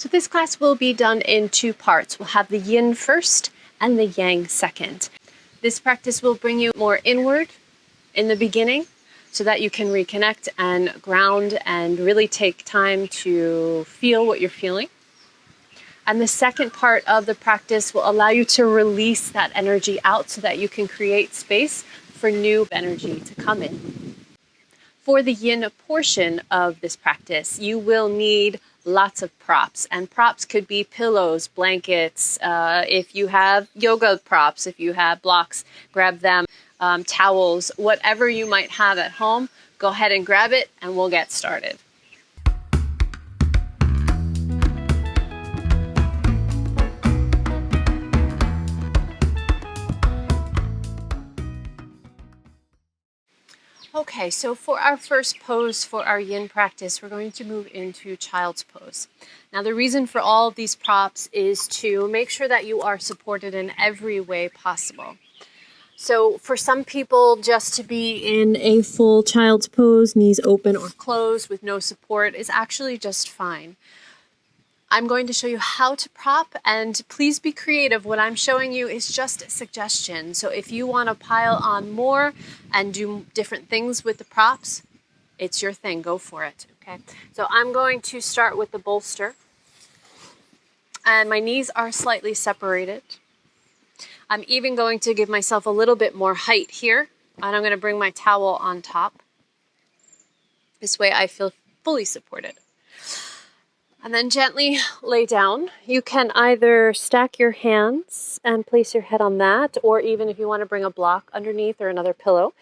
So this class will be done in two parts. We'll have the yin first and the yang second. This practice will bring you more inward in the beginning so that you can reconnect and ground and really take time to feel what you're feeling. And the second part of the practice will allow you to release that energy out so that you can create space for new energy to come in. For the yin portion of this practice, you will need lots of props, and props could be pillows, blankets, if you have yoga props, if you have blocks, grab them, towels, whatever you might have at home, go ahead and grab it and we'll get started. Okay, so for our first pose for our yin practice, we're going to move into child's pose. Now, the reason for all of these props is to make sure that you are supported in every way possible. So for some people, just to be in a full child's pose, knees open or closed with no support, is actually just fine. I'm going to show you how to prop, and please be creative. What I'm showing you is just a suggestion. So if you want to pile on more and do different things with the props, it's your thing. Go for it. Okay. So I'm going to start with the bolster, and my knees are slightly separated. I'm even going to give myself a little bit more height here, and I'm going to bring my towel on top. This way I feel fully supported. And then gently lay down. You can either stack your hands and place your head on that, or even if you want to bring a block underneath or another pillow.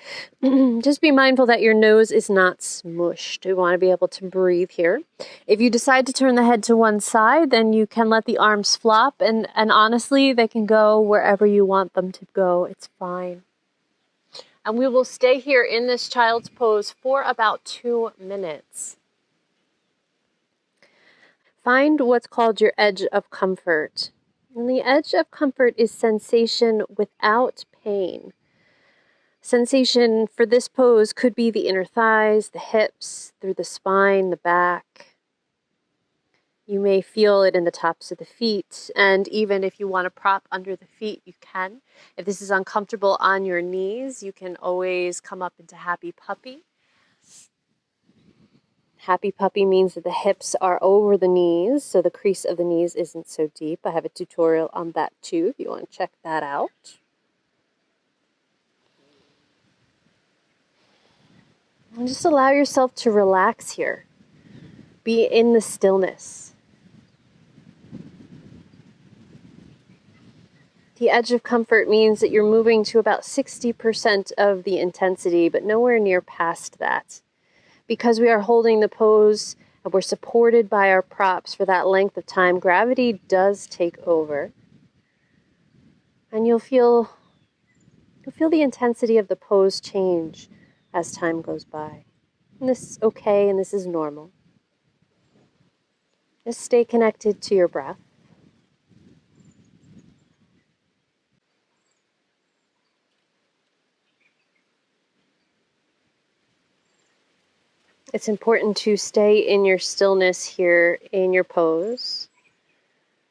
Just be mindful that your nose is not smushed. We want to be able to breathe here. If you decide to turn the head to one side, then you can let the arms flop, and honestly, they can go wherever you want them to go. It's fine. And we will stay here in this child's pose for about 2 minutes. Find what's called your edge of comfort. And the edge of comfort is sensation without pain. Sensation for this pose could be the inner thighs, the hips, through the spine, the back. You may feel it in the tops of the feet, and even if you want to prop under the feet, you can. If this is uncomfortable on your knees, you can always come up into happy puppy. Happy puppy means that the hips are over the knees, so the crease of the knees isn't so deep. I have a tutorial on that too, if you want to check that out. And just allow yourself to relax here. Be in the stillness. The edge of comfort means that you're moving to about 60% of the intensity, but nowhere near past that. Because we are holding the pose and we're supported by our props for that length of time, gravity does take over. And you'll feel the intensity of the pose change as time goes by. And this is okay, and this is normal. Just stay connected to your breath. It's important to stay in your stillness here in your pose,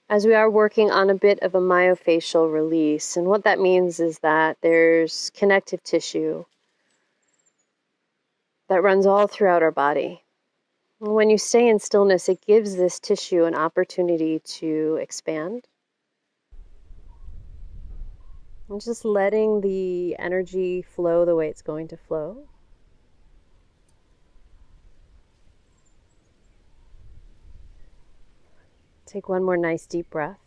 as we are working on a bit of a myofascial release. And what that means is that there's connective tissue that runs all throughout our body. And when you stay in stillness, it gives this tissue an opportunity to expand. And just letting the energy flow the way it's going to flow. Take one more nice deep breath.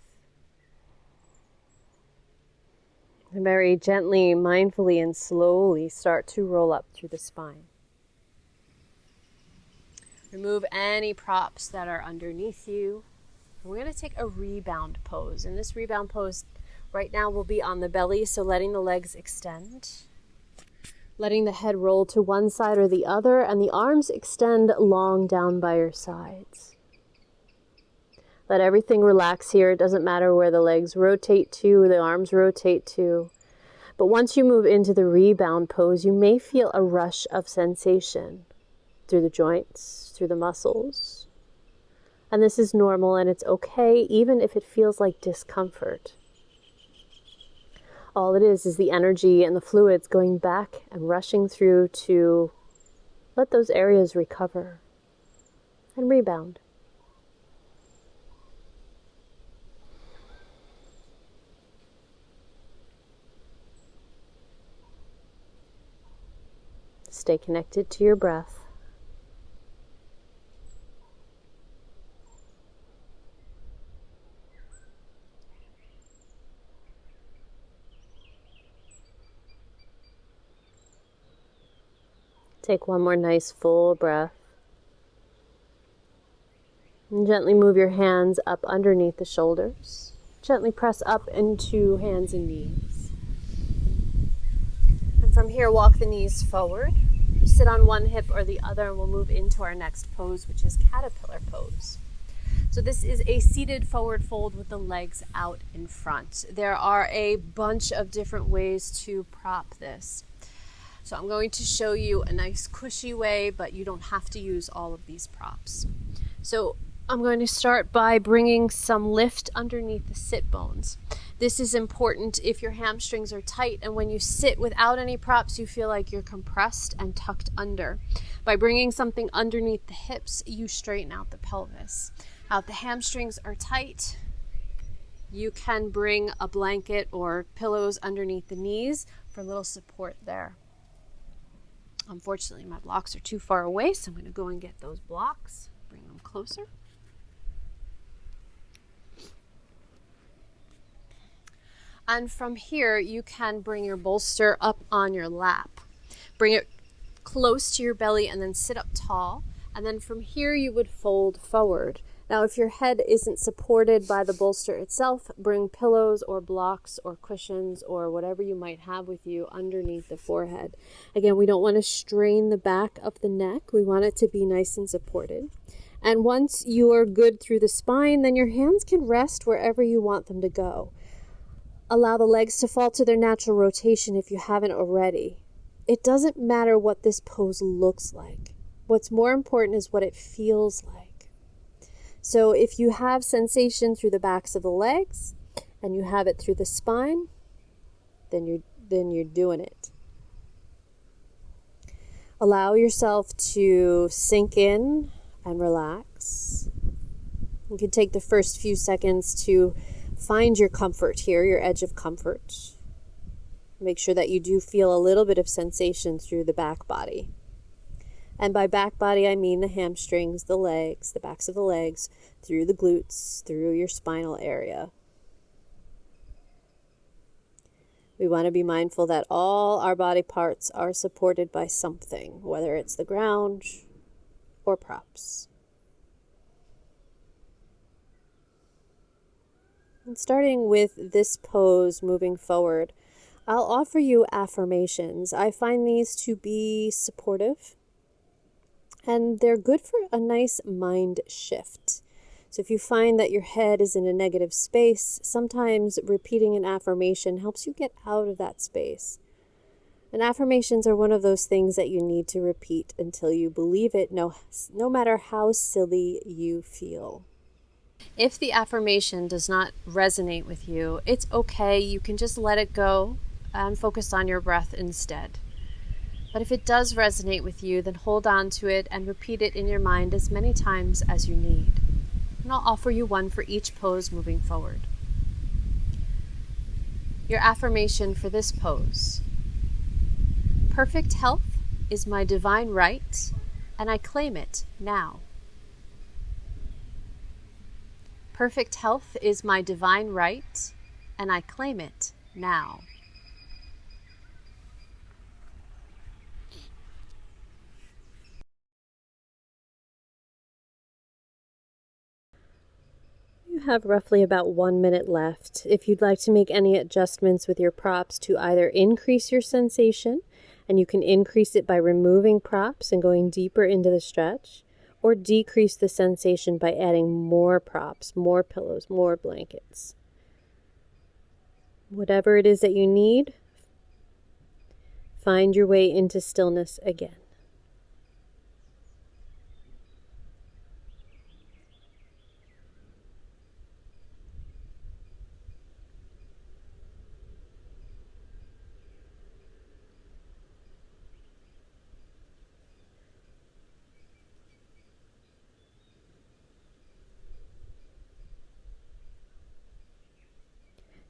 And very gently, mindfully, and slowly start to roll up through the spine. Remove any props that are underneath you. We're going to take a rebound pose. And this rebound pose right now will be on the belly, so letting the legs extend. Letting the head roll to one side or the other, and the arms extend long down by your sides. Let everything relax here. It doesn't matter where the legs rotate to, the arms rotate to. But once you move into the rebound pose, you may feel a rush of sensation through the joints, through the muscles. And this is normal, and it's okay even if it feels like discomfort. All it is the energy and the fluids going back and rushing through to let those areas recover and rebound. Stay connected to your breath. Take one more nice full breath. And gently move your hands up underneath the shoulders. Gently press up into hands and knees. And from here, walk the knees forward. Sit on one hip or the other, and we'll move into our next pose, which is caterpillar pose. So this is a seated forward fold with the legs out in front. There are a bunch of different ways to prop this. So I'm going to show you a nice cushy way, but you don't have to use all of these props. So I'm going to start by bringing some lift underneath the sit bones. This is important if your hamstrings are tight, and when you sit without any props, you feel like you're compressed and tucked under. By bringing something underneath the hips, you straighten out the pelvis. Now, if the hamstrings are tight, you can bring a blanket or pillows underneath the knees for a little support there. Unfortunately, my blocks are too far away, so I'm going to go and get those blocks, bring them closer. And from here, you can bring your bolster up on your lap. Bring it close to your belly and then sit up tall. And then from here, you would fold forward. Now, if your head isn't supported by the bolster itself, bring pillows or blocks or cushions or whatever you might have with you underneath the forehead. Again, we don't want to strain the back of the neck. We want it to be nice and supported. And once you are good through the spine, then your hands can rest wherever you want them to go. Allow the legs to fall to their natural rotation if you haven't already. It doesn't matter what this pose looks like. What's more important is what it feels like. So if you have sensation through the backs of the legs and you have it through the spine, then you're doing it. Allow yourself to sink in and relax. You can take the first few seconds to find your comfort here, your edge of comfort. Make sure that you do feel a little bit of sensation through the back body. And by back body, I mean the hamstrings, the legs, the backs of the legs, through the glutes, through your spinal area. We want to be mindful that all our body parts are supported by something, whether it's the ground or props. And starting with this pose, moving forward, I'll offer you affirmations. I find these to be supportive, and they're good for a nice mind shift. So if you find that your head is in a negative space, sometimes repeating an affirmation helps you get out of that space. And affirmations are one of those things that you need to repeat until you believe it, no matter how silly you feel. If the affirmation does not resonate with you, it's okay. You can just let it go and focus on your breath instead. But if it does resonate with you, then hold on to it and repeat it in your mind as many times as you need. And I'll offer you one for each pose moving forward. Your affirmation for this pose: perfect health is my divine right, and I claim it now. Perfect health is my divine right, and I claim it now. You have roughly about 1 minute left. If you'd like to make any adjustments with your props to either increase your sensation, and you can increase it by removing props and going deeper into the stretch, or decrease the sensation by adding more props, more pillows, more blankets. Whatever it is that you need, find your way into stillness again.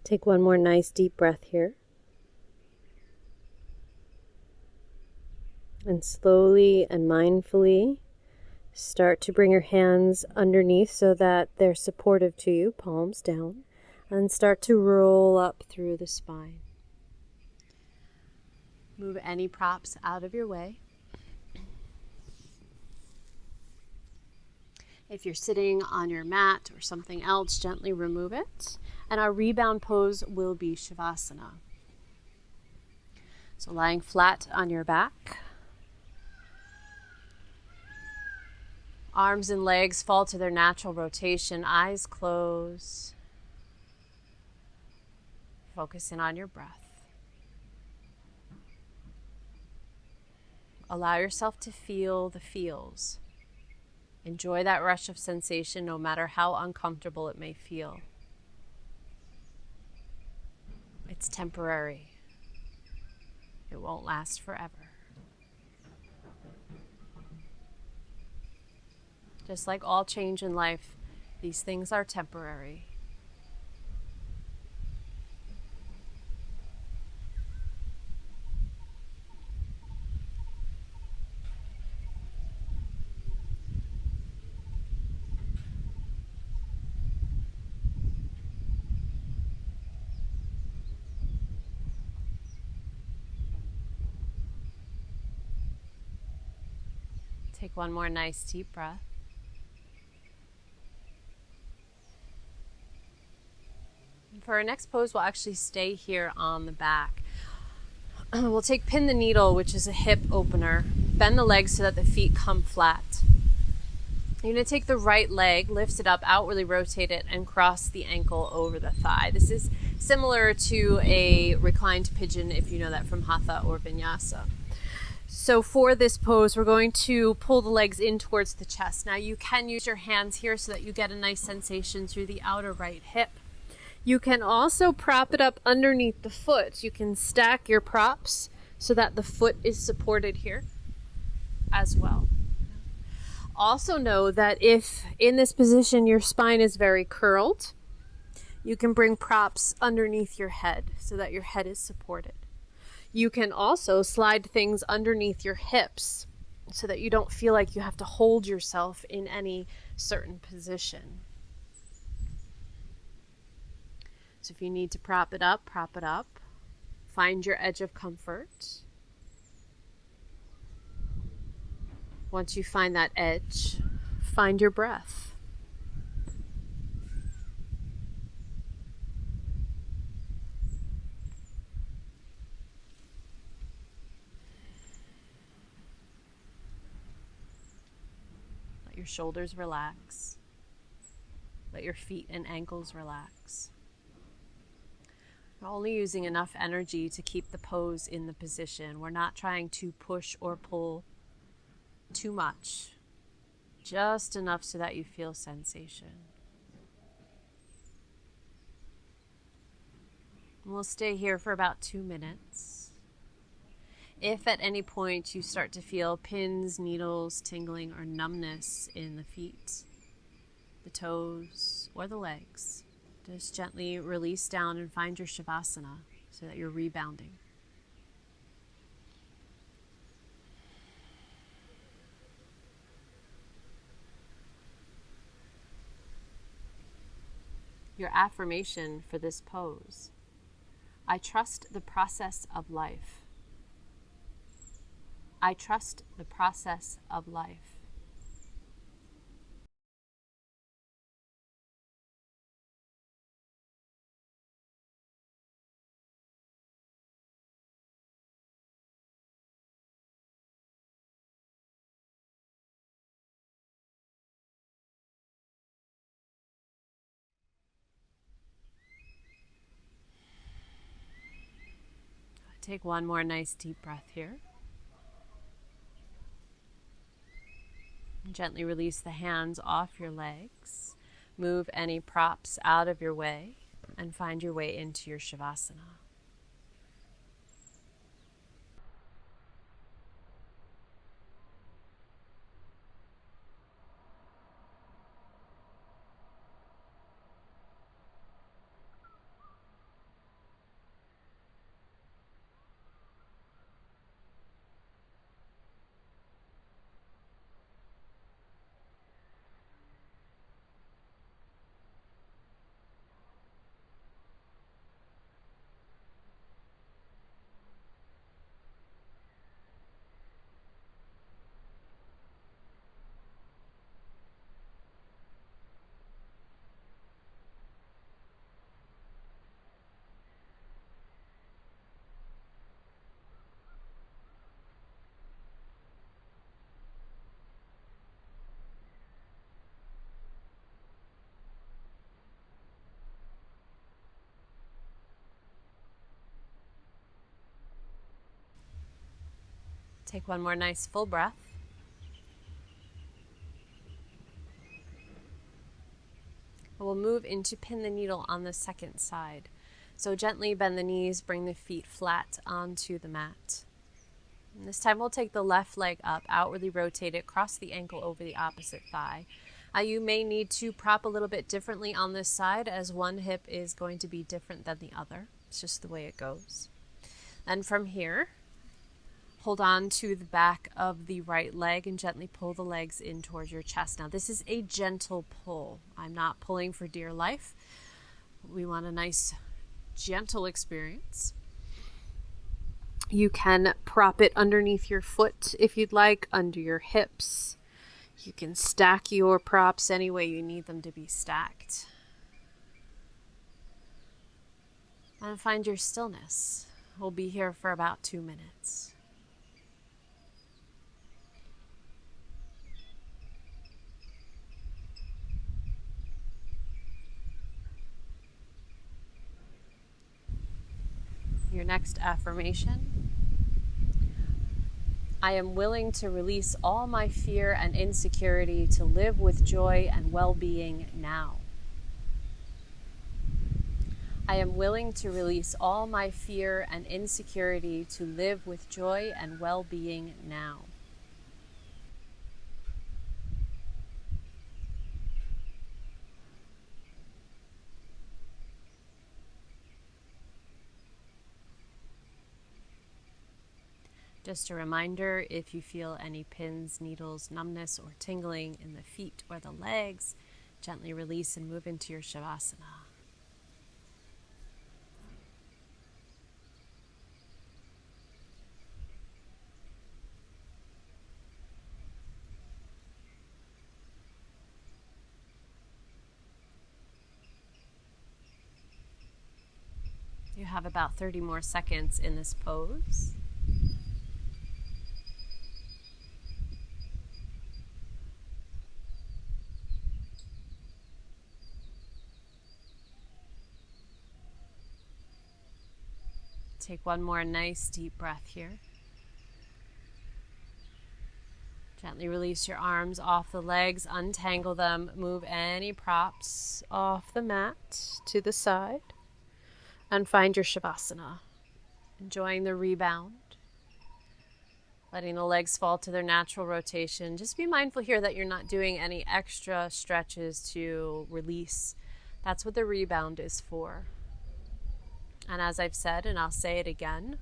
Take one more nice deep breath here. And slowly and mindfully start to bring your hands underneath so that they're supportive to you, palms down, and start to roll up through the spine. Move any props out of your way. If you're sitting on your mat or something else, gently remove it. And our rebound pose will be Shavasana. So lying flat on your back. Arms and legs fall to their natural rotation. Eyes closed. Focus in on your breath. Allow yourself to feel the feels. Enjoy that rush of sensation no matter how uncomfortable it may feel. It's temporary. It won't last forever. Just like all change in life, these things are temporary. Take one more nice deep breath. And for our next pose, we'll actually stay here on the back. We'll take pin the needle, which is a hip opener. Bend the legs so that the feet come flat. You're going to take the right leg, lift it up, outwardly rotate it, and cross the ankle over the thigh. This is similar to a reclined pigeon, if you know that from Hatha or Vinyasa. So for this pose, we're going to pull the legs in towards the chest. Now you can use your hands here so that you get a nice sensation through the outer right hip. You can also prop it up underneath the foot. You can stack your props so that the foot is supported here as well. Also know that if in this position your spine is very curled, you can bring props underneath your head so that your head is supported. You can also slide things underneath your hips so that you don't feel like you have to hold yourself in any certain position. So if you need to prop it up, prop it up. Find your edge of comfort. Once you find that edge, find your breath. Let your shoulders relax. Let your feet and ankles relax. We're only using enough energy to keep the pose in the position. We're not trying to push or pull too much. Just enough so that you feel sensation. We'll stay here for about 2 minutes. If at any point you start to feel pins, needles, tingling, or numbness in the feet, the toes, or the legs, just gently release down and find your Shavasana so that you're rebounding. Your affirmation for this pose: I trust the process of life. I trust the process of life. Take one more nice deep breath here. Gently release the hands off your legs. Move any props out of your way and find your way into your Shavasana. Take one more nice full breath. We'll move into pin the needle on the second side. So gently bend the knees, bring the feet flat onto the mat. And this time we'll take the left leg up, outwardly rotate it, cross the ankle over the opposite thigh. You may need to prop a little bit differently on this side, as one hip is going to be different than the other. It's just the way it goes. And from here, hold on to the back of the right leg and gently pull the legs in towards your chest. Now, this is a gentle pull. I'm not pulling for dear life. We want a nice, gentle experience. You can prop it underneath your foot if you'd like, under your hips. You can stack your props any way you need them to be stacked. And find your stillness. We'll be here for about 2 minutes. Your next affirmation. I am willing to release all my fear and insecurity to live with joy and well-being now. I am willing to release all my fear and insecurity to live with joy and well-being now. Just a reminder, if you feel any pins, needles, numbness, or tingling in the feet or the legs, gently release and move into your Shavasana. You have about 30 more seconds in this pose. Take one more nice deep breath here. Gently release your arms off the legs, untangle them, move any props off the mat to the side, and find your Shavasana. Enjoying the rebound, letting the legs fall to their natural rotation. Just be mindful here that you're not doing any extra stretches to release. That's what the rebound is for. And as I've said, and I'll say it again,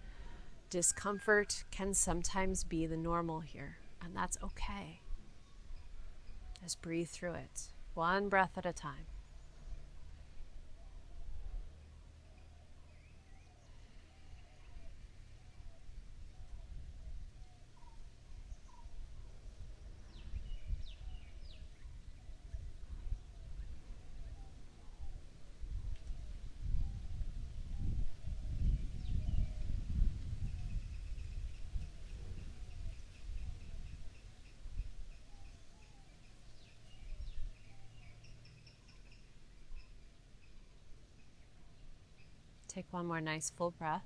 discomfort can sometimes be the normal here, and that's okay. Just breathe through it, one breath at a time. Take one more nice full breath.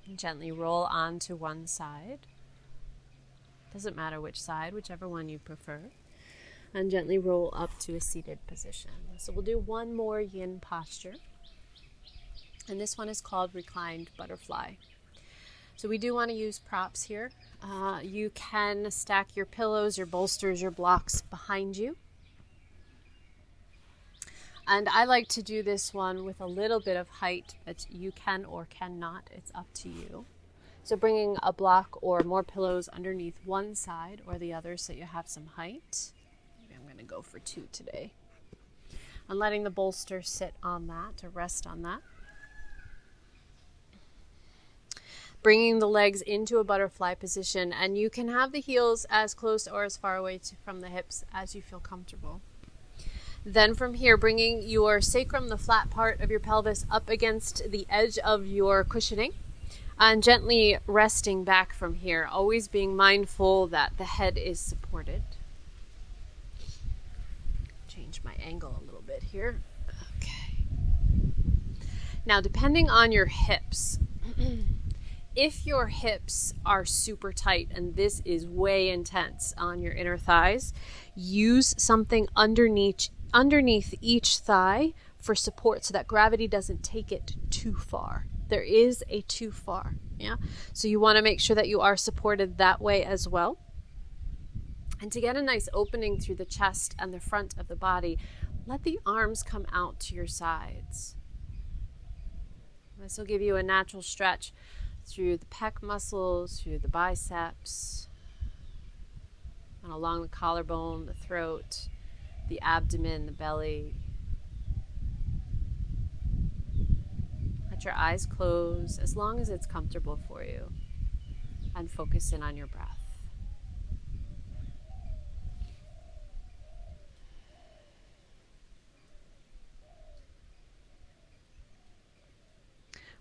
And gently roll onto one side. Doesn't matter which side, whichever one you prefer. And gently roll up to a seated position. So we'll do one more yin posture. And this one is called reclined butterfly. So we do want to use props here. You can stack your pillows, your bolsters, your blocks behind you. And I like to do this one with a little bit of height, but you can or cannot. It's up to you. So bringing a block or more pillows underneath one side or the other so you have some height. Maybe I'm going to go for 2 today. And letting the bolster sit on that, or rest on that. Bringing the legs into a butterfly position, and you can have the heels as close or as far away from the hips as you feel comfortable. Then from here, bringing your sacrum, the flat part of your pelvis, up against the edge of your cushioning and gently resting back from here, always being mindful that the head is supported. Change my angle a little bit here. Okay. Now, depending on your hips, if your hips are super tight and this is way intense on your inner thighs, use something underneath each thigh for support so that gravity doesn't take it too far. There is a too far, yeah? So you want to make sure that you are supported that way as well. And to get a nice opening through the chest and the front of the body, let the arms come out to your sides. This will give you a natural stretch through the pec muscles, through the biceps, and along the collarbone, the throat, the abdomen, the belly. Let your eyes close as long as it's comfortable for you, and focus in on your breath.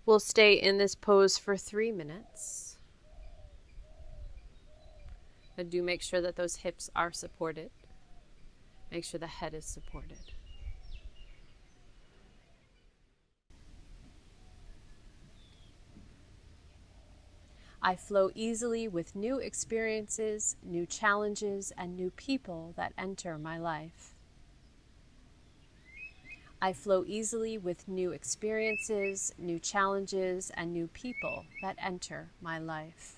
We'll stay in this pose for 3 minutes. And do make sure that those hips are supported. Make sure the head is supported. I flow easily with new experiences, new challenges, and new people that enter my life. I flow easily with new experiences, new challenges, and new people that enter my life.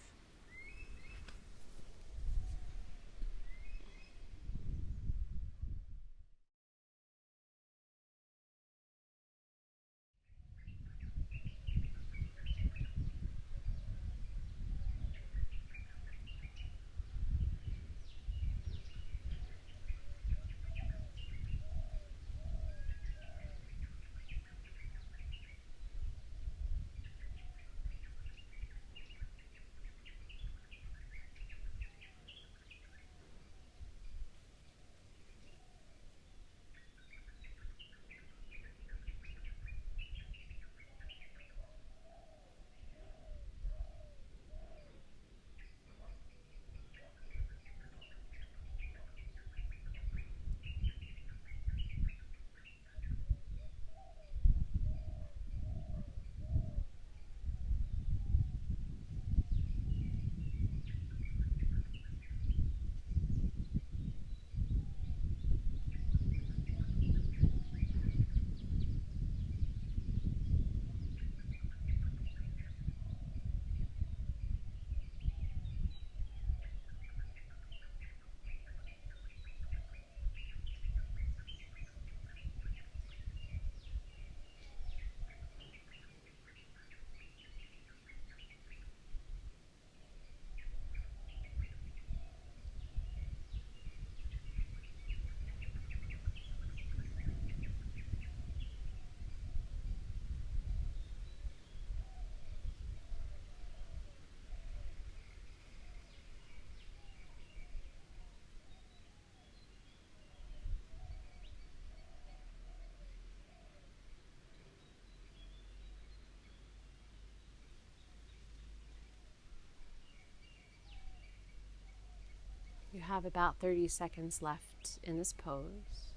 You have about 30 seconds left in this pose.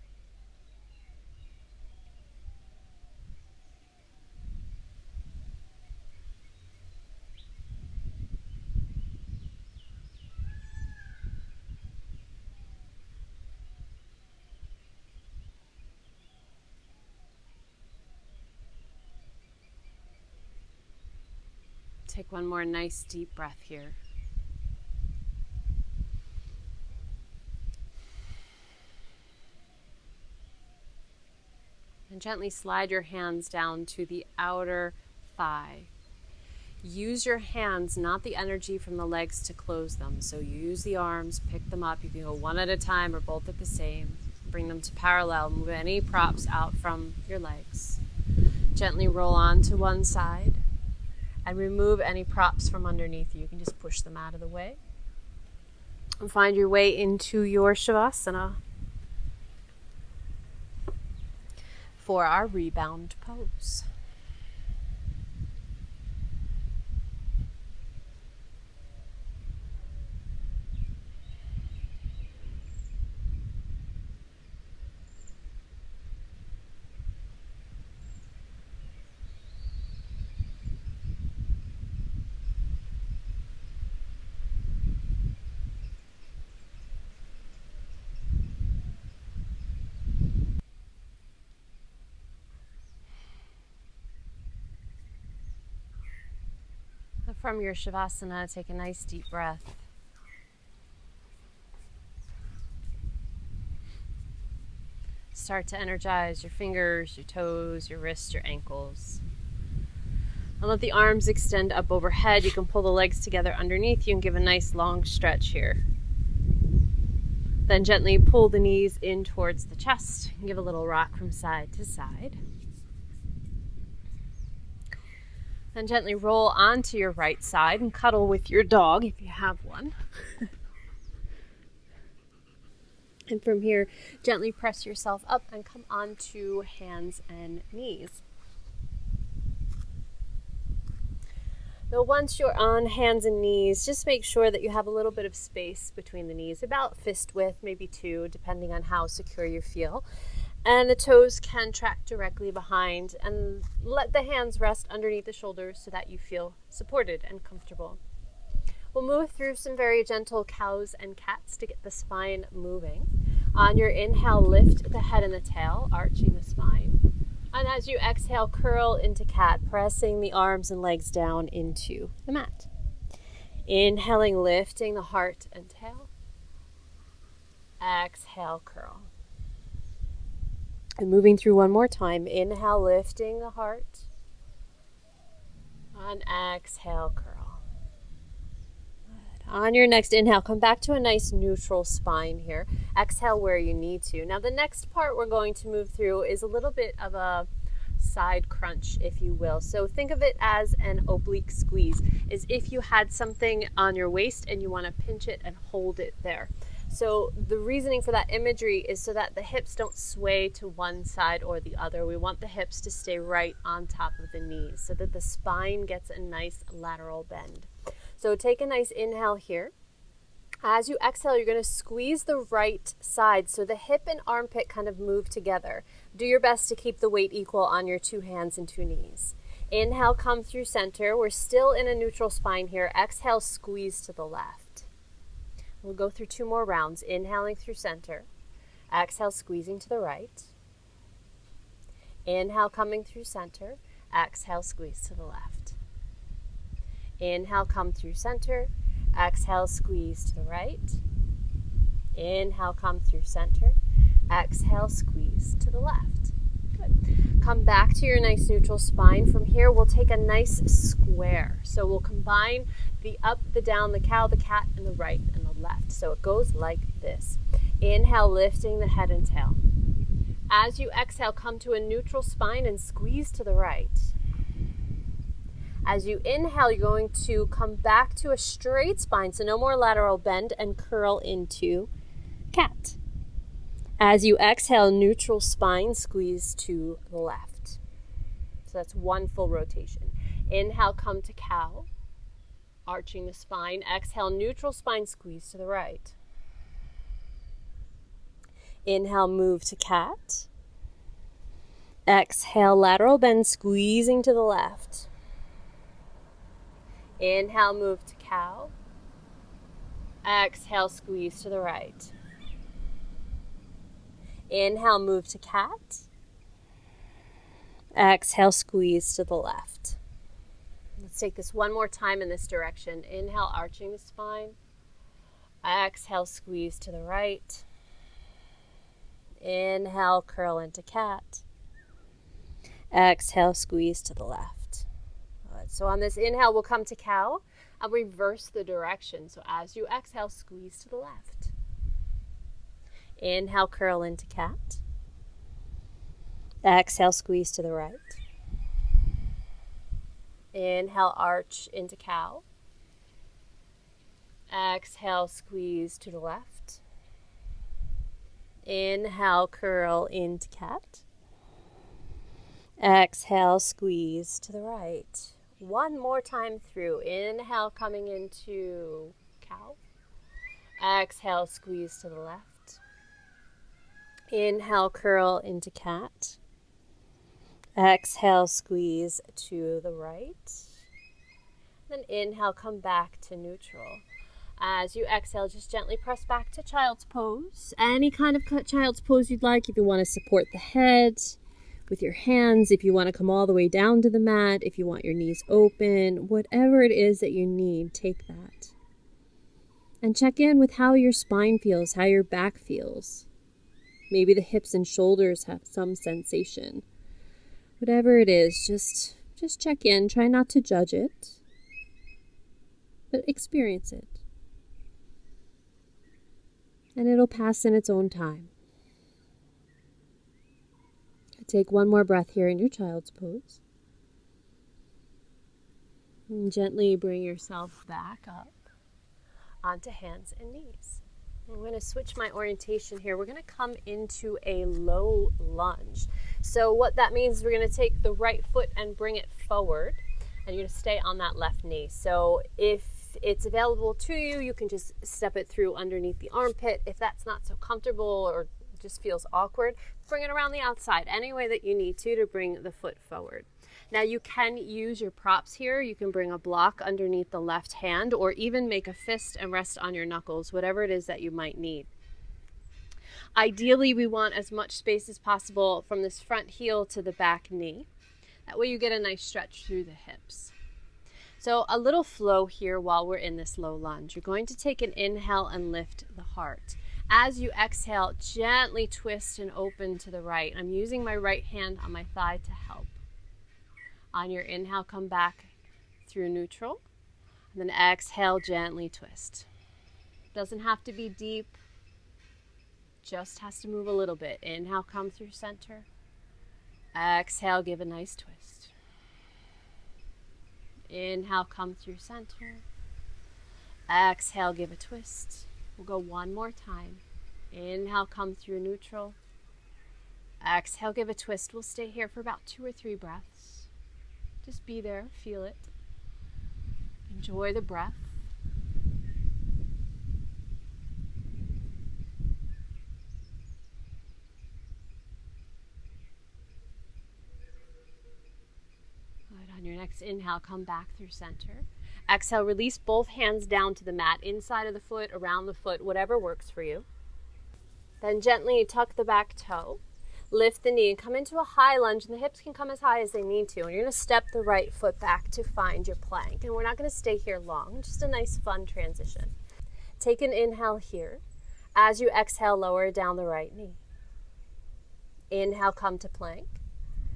Take one more nice deep breath here. And gently slide your hands down to the outer thigh. Use your hands, not the energy from the legs, to close them. So you use the arms, pick them up. You can go one at a time or both at the same. Bring them to parallel. Move any props out from your legs. Gently roll on to one side and remove any props from underneath you. You can just push them out of the way. And find your way into your Shavasana for our rebound pose. from your Shavasana, take a nice deep breath. Start to energize your fingers, your toes, your wrists, your ankles. And let the arms extend up overhead. You can pull the legs together underneath you and give a nice long stretch here. Then gently pull the knees in towards the chest and give a little rock from side to side. Then gently roll onto your right side and cuddle with your dog if you have one. And from here, gently press yourself up and come onto hands and knees. Now, once you're on hands and knees, just make sure that you have a little bit of space between the knees, about fist width, maybe 2, depending on how secure you feel. And the toes can track directly behind, and let the hands rest underneath the shoulders so that you feel supported and comfortable. We'll move through some very gentle cows and cats to get the spine moving. On your inhale, lift the head and the tail, arching the spine. And as you exhale, curl into cat, pressing the arms and legs down into the mat. Inhaling, lifting the heart and tail. Exhale, curl. And moving through one more time. Inhale, lifting the heart. And exhale, curl. On your next inhale, come back to a nice neutral spine here. Exhale where you need to. Now the next part we're going to move through is a little bit of a side crunch, if you will. So think of it as an oblique squeeze, as if you had something on your waist and you want to pinch it and hold it there. So the reasoning for that imagery is so that the hips don't sway to one side or the other. We want the hips to stay right on top of the knees so that the spine gets a nice lateral bend. So take a nice inhale here. As you exhale, you're going to squeeze the right side so the hip and armpit kind of move together. Do your best to keep the weight equal on your 2 hands and 2 knees. Inhale, come through center. We're still in a neutral spine here. Exhale, squeeze to the left. We'll go through 2 more rounds. Inhaling through center. Exhale, squeezing to the right. Inhale, coming through center. Exhale, squeeze to the left. Inhale, come through center. Exhale, squeeze to the right. Inhale, come through center. Exhale, squeeze to the left. Good. Come back to your nice neutral spine. From here, we'll take a nice square. So we'll combine the up, the down, the cow, the cat, and the right and the left. So it goes like this. Inhale, lifting the head and tail. As you exhale, come to a neutral spine and squeeze to the right. As you inhale, you're going to come back to a straight spine, so no more lateral bend, and curl into cat. As you exhale, neutral spine, squeeze to the left. So that's 1 full rotation. Inhale, come to cow, arching the spine. Exhale, neutral spine, squeeze to the right. Inhale, move to cat. Exhale, lateral bend, squeezing to the left. Inhale, move to cow. Exhale, squeeze to the right. Inhale, move to cat. Exhale, squeeze to the left. Let's take this one more time in this direction. Inhale, arching the spine. Exhale, squeeze to the right. Inhale, curl into cat. Exhale, squeeze to the left. So on this inhale, we'll come to cow. I'll reverse the direction. So as you exhale, squeeze to the left. Inhale, curl into cat. Exhale, squeeze to the right. Inhale, arch into cow. Exhale, squeeze to the left. Inhale, curl into cat. Exhale, squeeze to the right. 1 more time through. Inhale, coming into cow. Exhale, squeeze to the left. Inhale, curl into cat. Exhale, squeeze to the right. Then inhale, come back to neutral. As you exhale, just gently press back to child's pose. Any kind of child's pose you'd like. If you want to support the head, with your hands, if you want to come all the way down to the mat, if you want your knees open, whatever it is that you need, take that. And check in with how your spine feels, how your back feels. Maybe the hips and shoulders have some sensation. Whatever it is, just check in. Try not to judge it, but experience it. And it'll pass in its own time. Take one more breath here in your child's pose. And gently bring yourself back up onto hands and knees. I'm going to switch my orientation here. We're going to come into a low lunge. So what that means is we're going to take the right foot and bring it forward, and you're going to stay on that left knee. So if it's available to you, you can just step it through underneath the armpit. If that's not so comfortable or just feels awkward, bring it around the outside any way that you need to bring the foot forward. Now you can use your props here. You can bring a block underneath the left hand or even make a fist and rest on your knuckles, whatever it is that you might need. Ideally, we want as much space as possible from this front heel to the back knee. That way you get a nice stretch through the hips. So a little flow here while we're in this low lunge. You're going to take an inhale and lift the heart. As you exhale, gently twist and open to the right. I'm using my right hand on my thigh to help. On your inhale, come back through neutral. And then exhale, gently twist. Doesn't have to be deep. Just has to move a little bit. Inhale, come through center. Exhale, give a nice twist. Inhale, come through center. Exhale, give a twist. We'll go one more time. Inhale, come through neutral. Exhale, give a twist. We'll stay here for about 2 or 3 breaths. Just be there, feel it. Enjoy the breath. Good. On your next inhale, come back through center. Exhale, release both hands down to the mat, inside of the foot, around the foot, whatever works for you. Then gently tuck the back toe, lift the knee, and come into a high lunge, and the hips can come as high as they need to. And you're going to step the right foot back to find your plank. And we're not going to stay here long, just a nice fun transition. Take an inhale here. As you exhale, lower down the right knee. Inhale, come to plank.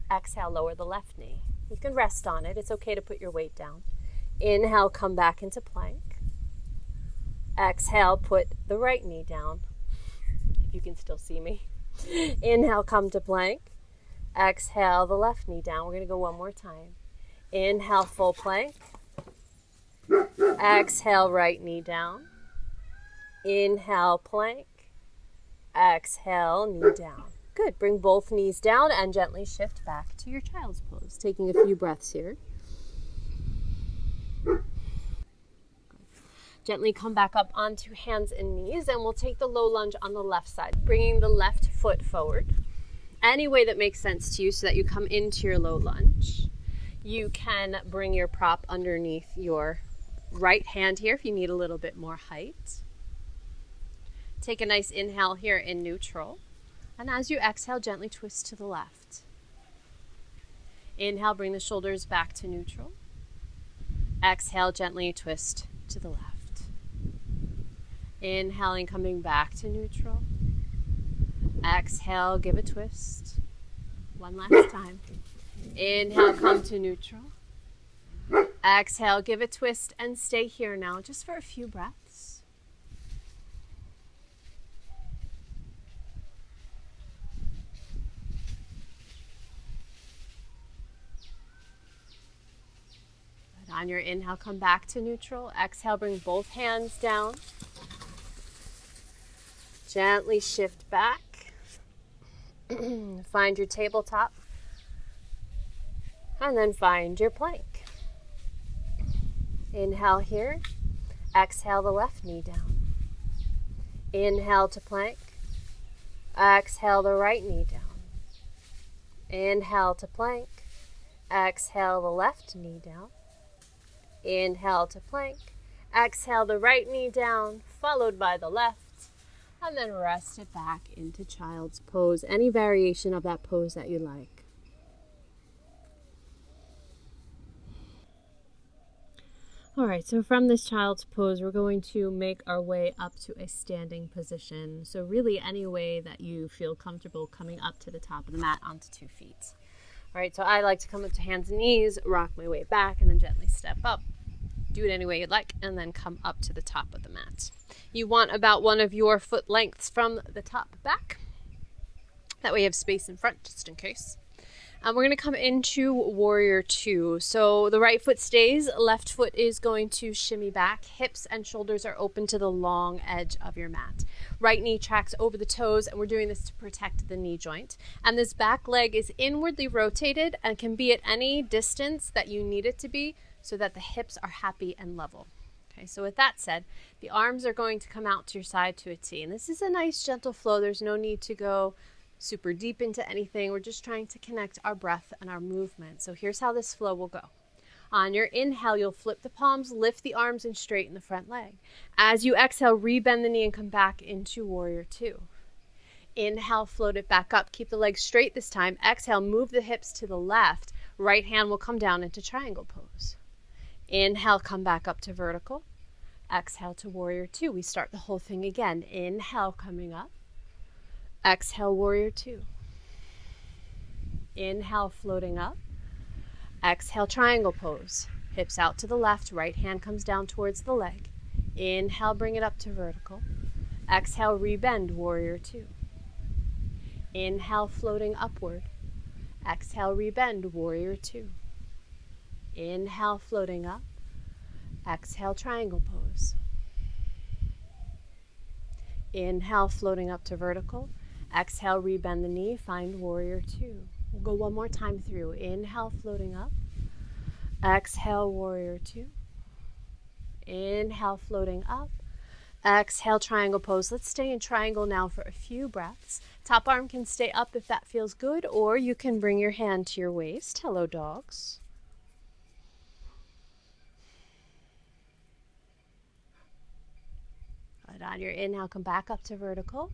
Exhale, lower the left knee. You can rest on it. It's okay to put your weight down. Inhale, come back into plank. Exhale, put the right knee down. If you can still see me. Inhale, come to plank. Exhale, the left knee down. We're going to go one more time. Inhale, full plank. Exhale, right knee down. Inhale, plank. Exhale, knee down. Good. Bring both knees down and gently shift back to your child's pose. Taking a few breaths here. Gently come back up onto hands and knees, and we'll take the low lunge on the left side, bringing the left foot forward. Any way that makes sense to you so that you come into your low lunge. You can bring your prop underneath your right hand here if you need a little bit more height. Take a nice inhale here in neutral. And as you exhale, gently twist to the left. Inhale, bring the shoulders back to neutral. Exhale, gently twist to the left. Inhaling, coming back to neutral. Exhale, give a twist. One last time. Inhale, come to neutral. Exhale, give a twist, and stay here now just for a few breaths. Good. On your inhale, come back to neutral. Exhale, bring both hands down. Gently shift back. Find your tabletop. And then find your plank. Inhale here. Exhale the left knee down. Inhale to plank. Exhale the right knee down. Inhale to plank. Exhale the left knee down. Inhale to plank. Exhale the right knee down, followed by the left. And then rest it back into child's pose. Any variation of that pose that you like. All right, so from this child's pose, we're going to make our way up to a standing position. So really any way that you feel comfortable coming up to the top of the mat onto 2 feet. All right, so I like to come up to hands and knees, rock my way back, and then gently step up. Do it any way you'd like, and then come up to the top of the mat. You want about one of your foot lengths from the top back. That way you have space in front, just in case. We're going to come into Warrior 2. So the right foot stays, left foot is going to shimmy back. Hips and shoulders are open to the long edge of your mat. Right knee tracks over the toes, and we're doing this to protect the knee joint. And this back leg is inwardly rotated and can be at any distance that you need it to be so that the hips are happy and level. Okay, so with that said, the arms are going to come out to your side to a T. And this is a nice gentle flow. There's no need to go super deep into anything. We're just trying to connect our breath and our movement. So here's how this flow will go. On your inhale, you'll flip the palms, lift the arms, and straighten the front leg. As you exhale, rebend the knee and come back into Warrior 2. Inhale, float it back up. Keep the legs straight this time. Exhale, move the hips to the left. Right hand will come down into triangle pose. Inhale, come back up to vertical. Exhale to Warrior 2. We start the whole thing again. Inhale, coming up. Exhale, Warrior 2. Inhale, floating up. Exhale, triangle pose. Hips out to the left, right hand comes down towards the leg. Inhale, bring it up to vertical. Exhale, rebend, Warrior 2. Inhale, floating upward. Exhale, rebend, Warrior 2. Inhale, floating up. Exhale, triangle pose. Inhale, floating up to vertical. Exhale, rebend the knee, find Warrior 2. We'll go one more time through. Inhale, floating up. Exhale, Warrior 2. Inhale, floating up. Exhale, triangle pose. Let's stay in triangle now for a few breaths. Top arm can stay up if that feels good, or you can bring your hand to your waist. Hello, dogs. Good. On your inhale, come back up to vertical.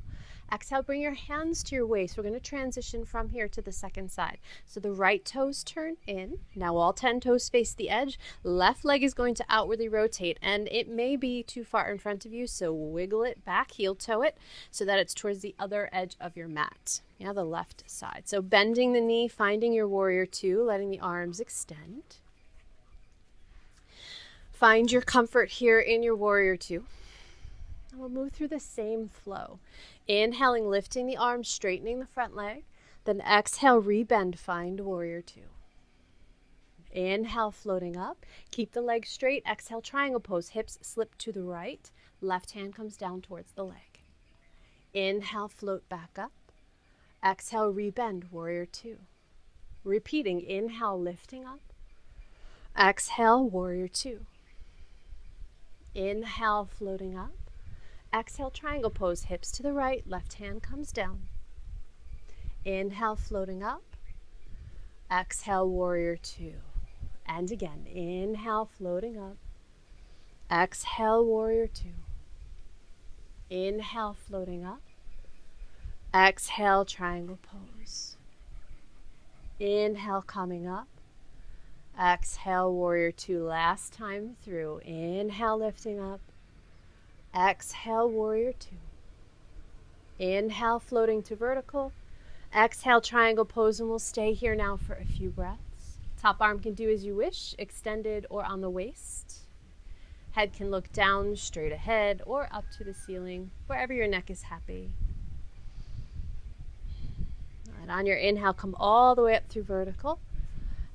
Exhale, bring your hands to your waist. We're going to transition from here to the second side. So the right toes turn in. Now all 10 toes face the edge. Left leg is going to outwardly rotate, and it may be too far in front of you, so wiggle it back, heel toe it, so that it's towards the other edge of your mat. Yeah, the left side. So bending the knee, finding your Warrior 2, letting the arms extend. Find your comfort here in your Warrior 2. We'll move through the same flow. Inhaling, lifting the arms, straightening the front leg. Then exhale, rebend, find Warrior 2. Inhale, floating up. Keep the legs straight. Exhale, triangle pose. Hips slip to the right. Left hand comes down towards the leg. Inhale, float back up. Exhale, rebend, Warrior 2. Repeating, inhale, lifting up. Exhale, Warrior 2. Inhale, floating up. Exhale, triangle pose, hips to the right, left hand comes down. Inhale, floating up. Exhale, Warrior 2. And again, inhale, floating up. Exhale, Warrior 2. Inhale, floating up. Exhale, triangle pose. Inhale, coming up. Exhale, Warrior 2. Last time through. Inhale, lifting up. Exhale, Warrior 2. Inhale, floating to vertical. Exhale, triangle pose, and we'll stay here now for a few breaths. Top arm can do as you wish, extended or on the waist. Head can look down, straight ahead, or up to the ceiling, wherever your neck is happy. And on your inhale, come all the way up through vertical.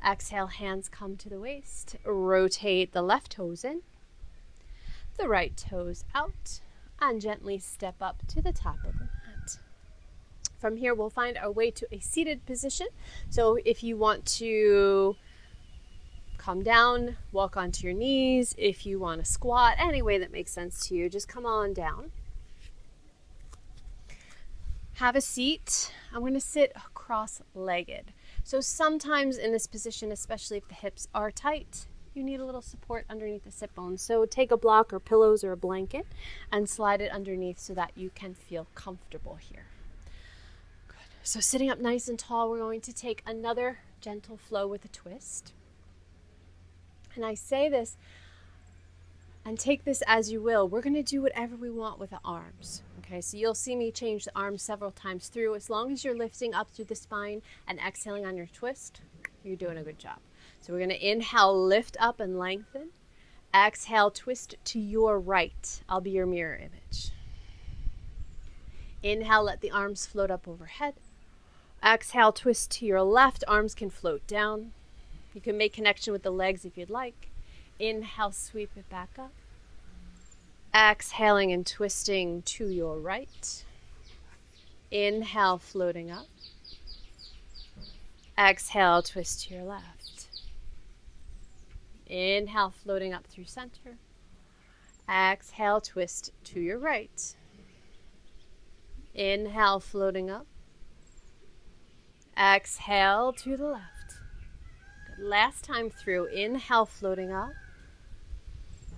Exhale, hands come to the waist. Rotate the left toes in. The right toes out, and gently step up to the top of the mat. From here, we'll find our way to a seated position. So if you want to come down, walk onto your knees, if you want to squat, any way that makes sense to you, just come on down. Have a seat. I'm going to sit cross-legged. So sometimes in this position, especially if the hips are tight, you need a little support underneath the sit bones. So take a block or pillows or a blanket and slide it underneath so that you can feel comfortable here. Good. So sitting up nice and tall, we're going to take another gentle flow with a twist. And I say this And take this as you will. We're going to do whatever we want with the arms. Okay, so you'll see me change the arms several times through. As long as you're lifting up through the spine and exhaling on your twist, you're doing a good job. So we're going to inhale, lift up and lengthen. Exhale, twist to your right. I'll be your mirror image. Inhale, let the arms float up overhead. Exhale, twist to your left. Arms can float down. You can make connection with the legs if you'd like. Inhale, sweep it back up. Exhaling and twisting to your right. Inhale, floating up. Exhale, twist to your left. Inhale, floating up through center. Exhale, twist to your right. Inhale, floating up. Exhale to the left. Good. Last time through. Inhale, floating up.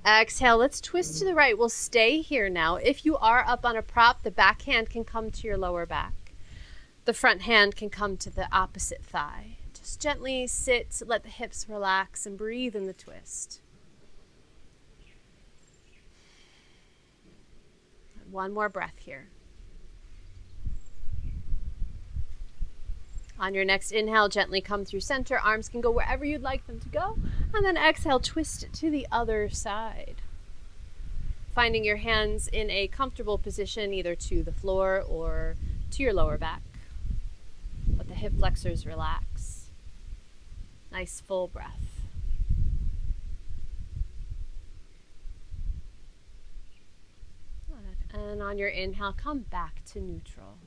Exhale, let's twist to the right. We'll stay here now. If you are up on a prop, the back hand can come to your lower back. The front hand can come to the opposite thigh. Just gently sit, let the hips relax, and breathe in the twist. One more breath here. On your next inhale, gently come through center. Arms can go wherever you'd like them to go. And then exhale, twist to the other side. Finding your hands in a comfortable position, either to the floor or to your lower back. Let the hip flexors relax. Nice full breath. And on your inhale, come back to neutral.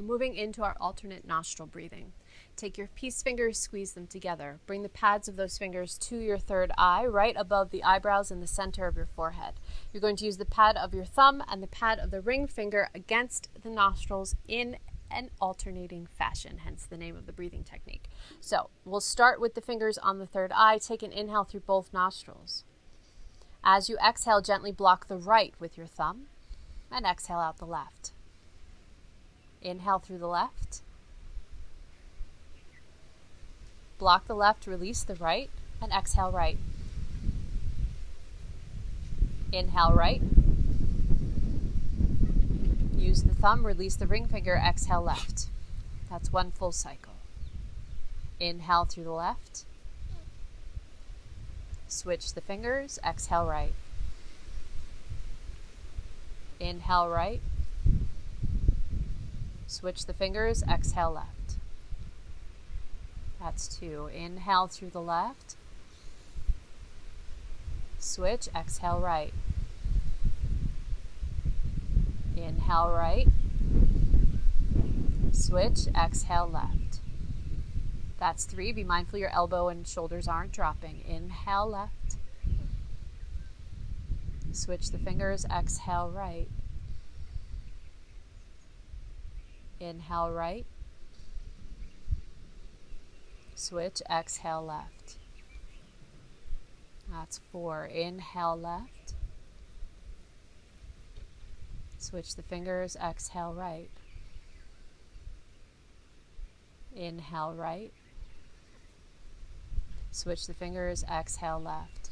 Moving into our alternate nostril breathing. Take your peace fingers, squeeze them together. Bring the pads of those fingers to your third eye, right above the eyebrows in the center of your forehead. You're going to use the pad of your thumb and the pad of the ring finger against the nostrils in an alternating fashion, hence the name of the breathing technique. So we'll start with the fingers on the third eye. Take an inhale through both nostrils. As you exhale, gently block the right with your thumb and exhale out the left. Inhale through the left. Block the left, release the right, and exhale right. Inhale right. Use the thumb, release the ring finger, exhale left. That's one full cycle. Inhale through the left. Switch the fingers, exhale right. Inhale right. Switch the fingers, exhale left. That's two. Inhale through the left. Switch, exhale right. Inhale right. Switch, exhale left. That's three. Be mindful your elbow and shoulders aren't dropping. Inhale left. Switch the fingers, exhale right. Inhale right. Switch, exhale left. That's four. Inhale left. Switch the fingers, exhale right. Inhale right. Switch the fingers, exhale left.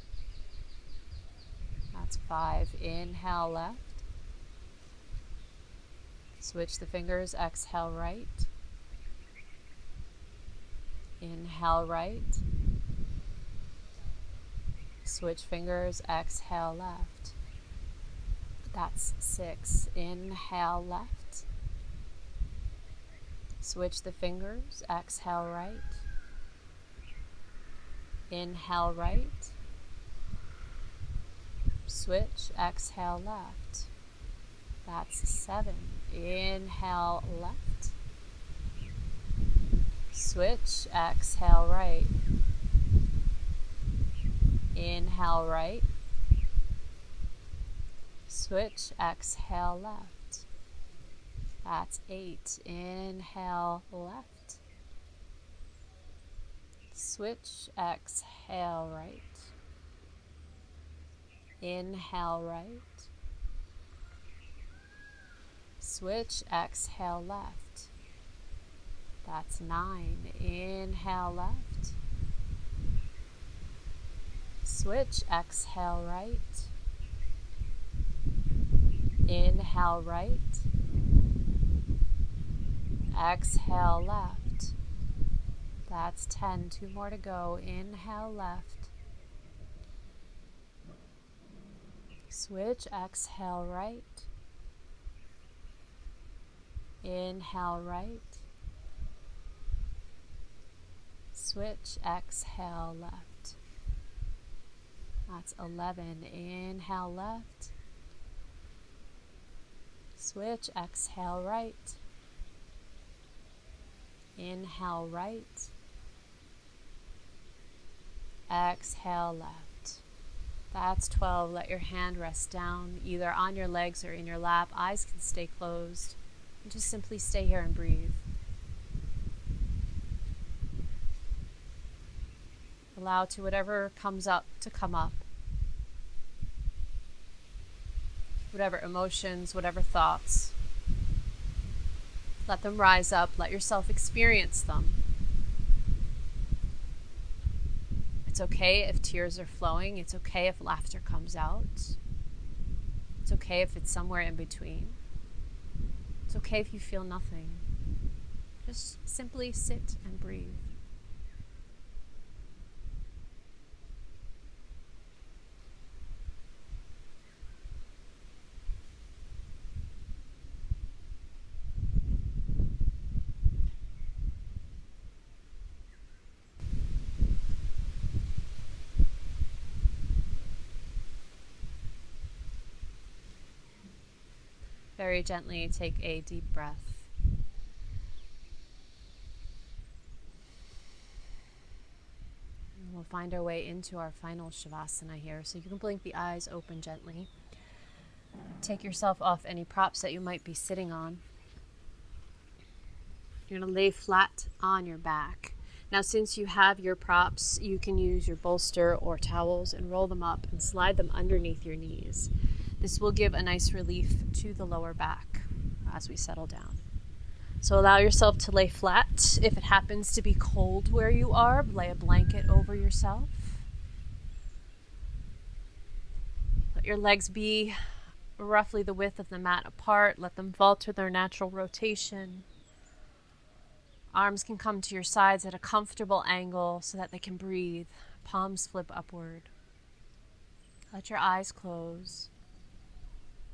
That's five. Inhale left. Switch the fingers, exhale right. Inhale right. Switch fingers, exhale left. That's six. Inhale left. Switch the fingers, exhale right. Inhale right. Switch, exhale left. That's seven. Inhale left. Switch, exhale right. Inhale right. Switch, exhale left. That's eight. Inhale left. Switch, exhale right. Inhale right. Switch, exhale left. That's nine. Inhale left. Switch. Exhale right. Inhale right. Exhale left. That's 10. 2 more to go. Inhale left. Switch. Exhale right. Inhale right. Switch. Exhale left. That's 11. Inhale left. Switch. Exhale right. Inhale right. Exhale left. That's 12. Let your hand rest down, either on your legs or in your lap. Eyes can stay closed. And just simply stay here and breathe. Allow to whatever comes up to come up. Whatever emotions, whatever thoughts. Let them rise up. Let yourself experience them. It's okay if tears are flowing. It's okay if laughter comes out. It's okay if it's somewhere in between. It's okay if you feel nothing. Just simply sit and breathe. Very gently take a deep breath. And we'll find our way into our final Shavasana here. So you can blink the eyes open gently. Take yourself off any props that you might be sitting on. You're going to lay flat on your back. Now, since you have your props, you can use your bolster or towels and roll them up and slide them underneath your knees. This will give a nice relief to the lower back as we settle down. So allow yourself to lay flat. If it happens to be cold where you are, lay a blanket over yourself. Let your legs be roughly the width of the mat apart. Let them fall to their natural rotation. Arms can come to your sides at a comfortable angle so that they can breathe. Palms flip upward. Let your eyes close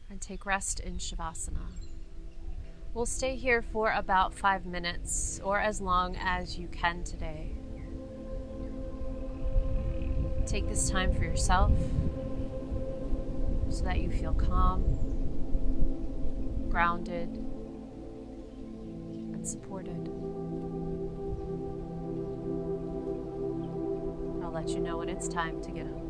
and take rest in Shavasana. We'll stay here for about 5 minutes or as long as you can today. Take this time for yourself so that you feel calm, grounded, and supported. I'll let you know when it's time to get up.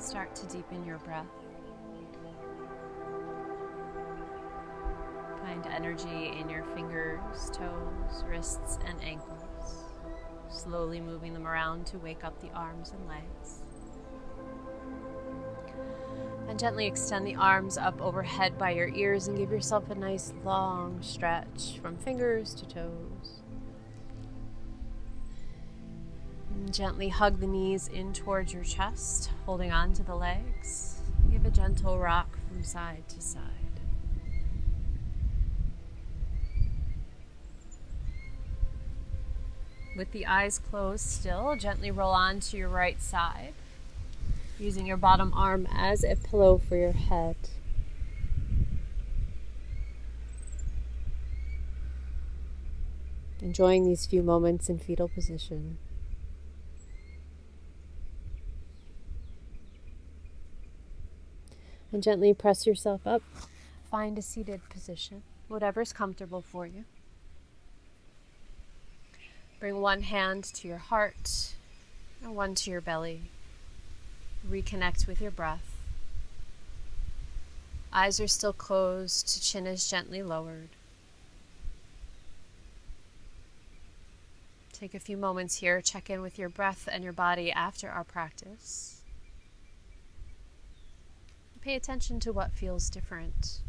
Start to deepen your breath. Find energy in your fingers, toes, wrists, and ankles. Slowly moving them around to wake up the arms and legs. And gently extend the arms up overhead by your ears and give yourself a nice long stretch from fingers to toes. And gently hug the knees in towards your chest, holding on to the legs. Give a gentle rock from side to side. With the eyes closed still, gently roll onto your right side, using your bottom arm as a pillow for your head. Enjoying these few moments in fetal position. And gently press yourself up. Find a seated position, whatever's comfortable for you. Bring one hand to your heart and one to your belly. Reconnect with your breath. Eyes are still closed, chin is gently lowered. Take a few moments here, check in with your breath and your body after our practice. Pay attention to what feels different.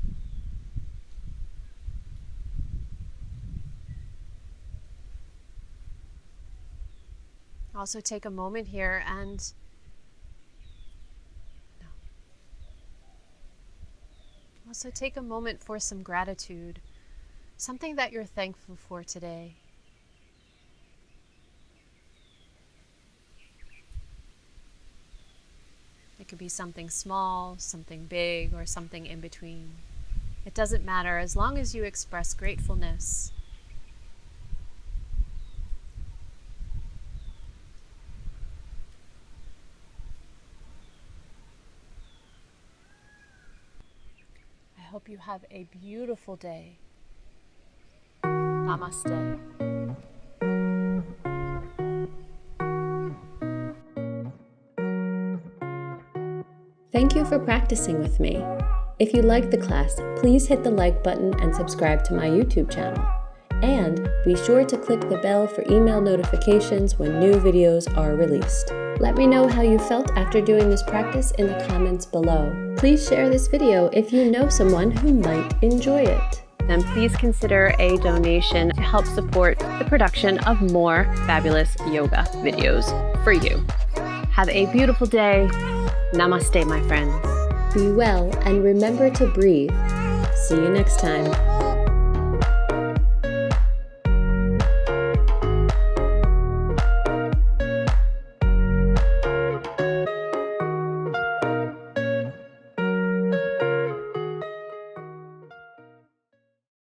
Also take a moment here and also take a moment for some gratitude, something that you're thankful for today. It could be something small, something big, or something in between. It doesn't matter as long as you express gratefulness. I hope you have a beautiful day. Namaste. Thank you for practicing with me. If you liked the class, please hit the like button and subscribe to my YouTube channel. And be sure to click the bell for email notifications when new videos are released. Let me know how you felt after doing this practice in the comments below. Please share this video if you know someone who might enjoy it. And please consider a donation to help support the production of more fabulous yoga videos for you. Have a beautiful day. Namaste, my friends. Be well and remember to breathe. See you next time.